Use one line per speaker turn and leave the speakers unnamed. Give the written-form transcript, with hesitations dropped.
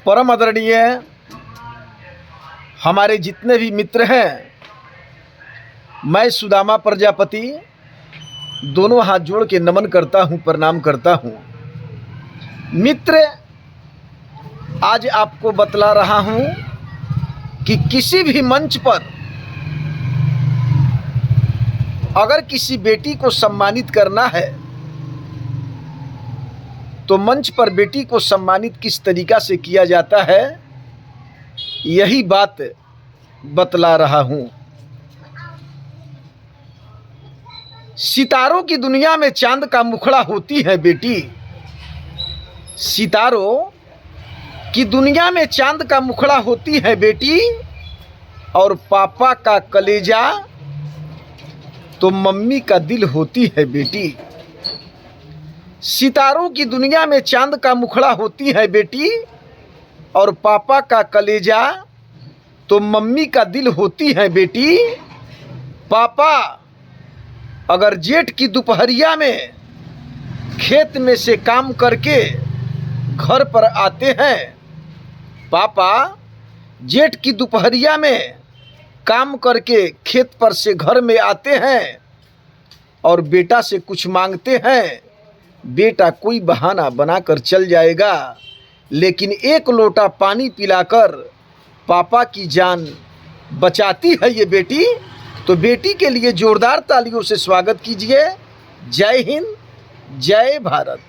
परम आदरणीय हमारे जितने भी मित्र हैं, मैं सुदामा प्रजापति दोनों हाथ जोड़ के नमन करता हूं, प्रणाम करता हूं। मित्र, आज आपको बतला रहा हूं कि किसी भी मंच पर अगर किसी बेटी को सम्मानित करना है तो मंच पर बेटी को सम्मानित किस तरीका से किया जाता है, यही बात बतला रहा हूं। सितारों की दुनिया में चांद का मुखड़ा होती है बेटी। सितारों की दुनिया में चांद का मुखड़ा होती है बेटी, और पापा का कलेजा तो मम्मी का दिल होती है बेटी। सितारों की दुनिया में चांद का मुखड़ा होती है बेटी, और पापा का कलेजा तो मम्मी का दिल होती है बेटी। पापा अगर जेठ की दोपहरिया में खेत में से काम करके घर पर आते हैं, पापा जेठ की दोपहरिया में काम करके खेत पर से घर में आते हैं और बेटा से कुछ मांगते हैं, बेटा कोई बहाना बनाकर चल जाएगा, लेकिन एक लोटा पानी पिलाकर पापा की जान बचाती है ये बेटी। तो बेटी के लिए जोरदार तालियों से स्वागत कीजिए। जय हिंद, जय भारत।